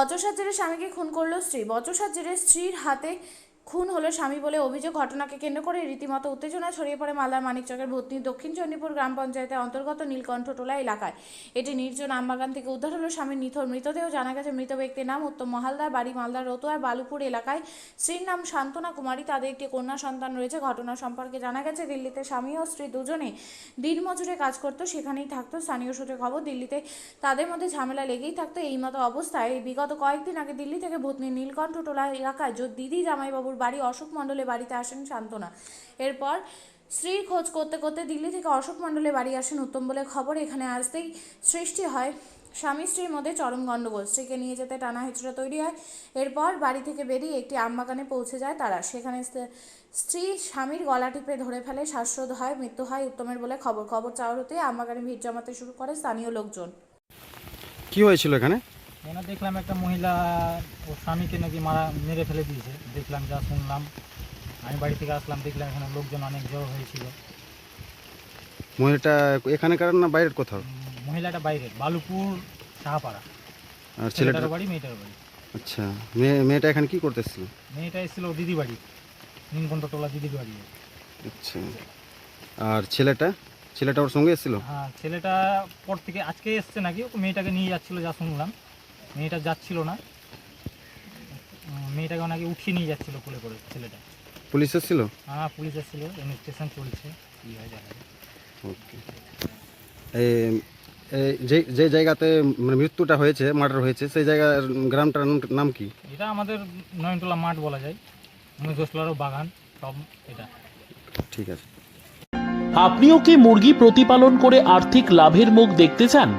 বচসার জেরে স্বামীকে খুন করলো স্ত্রী। বচসার জেরে স্ত্রীর হাতে খুন হলো স্বামী বলে অভিযোগ। ঘটনাকে কেন্দ্র করে রীতিমতো উত্তেজনা ছড়িয়ে পড়ে মালদার মানিকচকের ভূতনি দক্ষিণ চণ্ডীপুর গ্রাম পঞ্চায়েতের অন্তর্গত নীলকণ্ঠটোলা এলাকায়। এটি নির্জন আমবাগান থেকে উদ্ধার হলো স্বামীর নিথর মৃতদেহ। জানা গেছে মৃত ব্যক্তির নাম উত্তম মহালদার, বাড়ি মালদার রতুয়ার বালুপুর এলাকায়। স্ত্রীর নাম শান্তনা কুমারী। তাদের একটি কন্যা সন্তান রয়েছে। ঘটনা সম্পর্কে জানা গেছে দিল্লিতে স্বামী ও স্ত্রী দুজনে দিনমজুরে কাজ করতো, সেখানেই থাকতো। স্থানীয় সূত্রে খবর, দিল্লিতে তাদের মধ্যে ঝামেলা লেগেই থাকতো। এই মতো অবস্থায় বিগত কয়েকদিন আগে দিল্লি থেকে ভূতনি নীলকণ্ঠটোলা এলাকায় দিদি জামাইবাবুর বাড়ি অশোক মণ্ডলের বাড়িতে আসেন শান্তনা। এরপর স্ত্রীর খোঁজ করতে করতে দিল্লি থেকে অশোক মণ্ডলের বাড়ি আসেন উত্তম বলে খবর। এখানে আসতেই সৃষ্টি হয় স্বামী স্ত্রীর মধ্যে চরম গণ্ডগোল। স্ত্রীকে নিয়ে যেতে টানা হেঁচড়া তৈরি হয়। এরপর বাড়ি থেকে বেরিয়ে একটি আমবাগানে পৌঁছে যায় তারা। সেখানে স্ত্রী স্বামীর গলা টিপে ধরে ফেলে, শ্বাসরোধ হয়, মৃত্যু হয় উত্তমের বলে খবর চাওয়ার হতে আমবাগানে ভিড় জমাতে শুরু করে স্থানীয় লোকজন। কি হয়েছিল এখানে? দেখলাম একটা মহিলা ওর স্বামীকে নাকি মেরে ফেলে দিয়েছে। দেখলাম, যা শুনলাম। আমি বাড়ি থেকে আসলাম, দেখলাম এখানে লোকজন অনেক জড়ো হয়েছিল। মহিলাটা এখানকার না বাইরের কোথাও? মহিলাটা বাইরে, বালুপুর সাহাপাড়া। আর ছেলেটার বাড়ি, মেয়েটার বাড়ি। আচ্ছা, মেয়েটা এখানে কি করতেছিল? মেয়েটা এসেছিল দিদি বাড়ি, নীলকণ্ঠটোলা দিদির বাড়ি। আচ্ছা, আর ছেলেটা ওর সঙ্গে এসেছিল? হ্যাঁ, ছেলেটা পর থেকে আজকে এসছে নাকি, মেয়েটাকে নিয়ে যাচ্ছিল যা শুনলাম। মেয়েটা যাচ্ছিল না, মেয়েটাকে নাকি উঠিয়ে নিয়ে যাচ্ছিল কোলে করে ছেলেটা। পুলিশ এসেছিল? হ্যাঁ, পুলিশ এসেছিল, ইনভেস্টিগেশন চলছে, কী হয় জানা যায়। ওকে। যে জায়গাতে মানে মৃত্যুটা হয়েছে, মার্ডার হয়েছে, সেই জায়গার গ্রামটার নাম কি? এটা আমাদের নয়নটোলা মাঠ বলা যায়, মহিষলারও বাগান সব এটা। ঠিক আছে। আপনিও কি মুরগি প্রতিপালন করে আর্থিক লাভের মুখ দেখতে চান?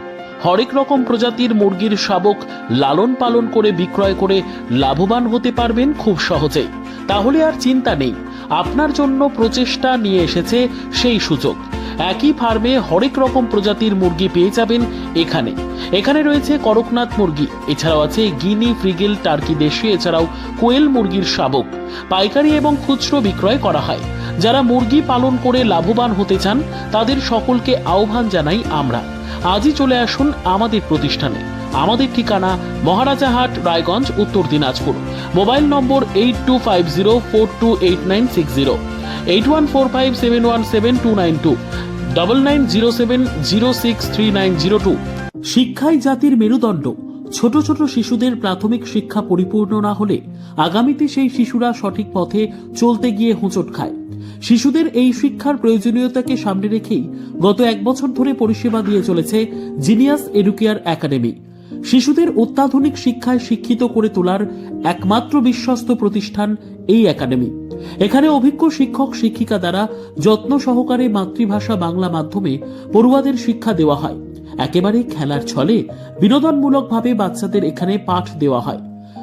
হরেক রকম প্রজাতির মুরগির শাবক লালন পালন করে বিক্রয় করে লাভবান হতে পারবেন খুব সহজেই। তাহলে আর চিন্তা নেই, আপনার জন্য প্রচেষ্টা নিয়ে এসেছে সেই সুযোগ। একই ফার্মে হরেক রকম প্রজাতির মুরগি পেয়ে যাবেন এখানে রয়েছে করকনাথ মুরগি, এছাড়াও আছে গিনি, ফ্রিগেল, টার্কি দেশি, এছাড়াও কোয়েল মুরগির শাবক। পাইকারি এবং খুচরো বিক্রয় করা হয়। যারা মুরগি পালন করে লাভবান হতে চান তাদের সকলকে আহ্বান জানাই আমরা। আজই চলে আসুন আমাদের প্রতিষ্ঠানে। আমাদের ঠিকানা মহারাজাহাট, রায়গঞ্জ, উত্তর দিনাজপুর। মোবাইল নম্বর 8250428960, 8145717292, 9907063902। শিক্ষাই জাতির মেরুদণ্ড। ছোট ছোট শিশুদের প্রাথমিক শিক্ষা পরিপূর্ণ না হলে আগামীতে সেই শিশুরা সঠিক পথে চলতে গিয়ে হোঁচট খায়। শিশুদের এই শিক্ষার প্রয়োজনীয়তাকে সামনে রেখেই গত 1 বছর ধরে পরিষেবা দিয়ে চলেছে জিনিয়াস এডুকেয়ার একাডেমি। শিশুদের অত্যাধুনিক শিক্ষায় শিক্ষিত করে তোলার একমাত্র বিশ্বস্ত প্রতিষ্ঠান এই একাডেমি। এখানে অভিজ্ঞ শিক্ষক শিক্ষিকা দ্বারা যত্ন সহকারে মাতৃভাষা বাংলা মাধ্যমে পড়ুয়াদের শিক্ষা দেওয়া হয়। একেবারে খেলার ছলে বিনোদনমূলকভাবে বাচ্চাদের এখানে পাঠ দেওয়া হয়।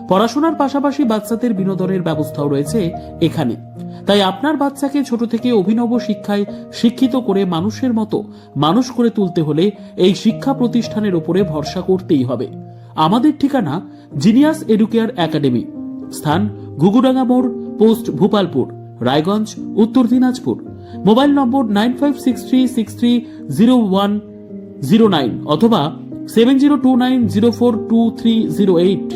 পড়াশোনার পাশাপাশি বাচ্চাদের বিনোদনের ব্যবস্থাও রয়েছে এখানে। তাই আপনার বাচ্চাকে ছোট থেকে অভিনব শিক্ষায় শিক্ষিত করে মানুষের মতো মানুষ করে তুলতে হলে এই শিক্ষা প্রতিষ্ঠানের উপরে ভরসা করতেই হবে। আমাদের ঠিকানা জিনিয়াস এডুকেয়ার একাডেমি, স্থান ঘুঘুডাঙ্গা মোড়, পোস্ট ভূপালপুর, রায়গঞ্জ, উত্তর দিনাজপুর। মোবাইল নম্বর 9563630109 অথবা 7029042308।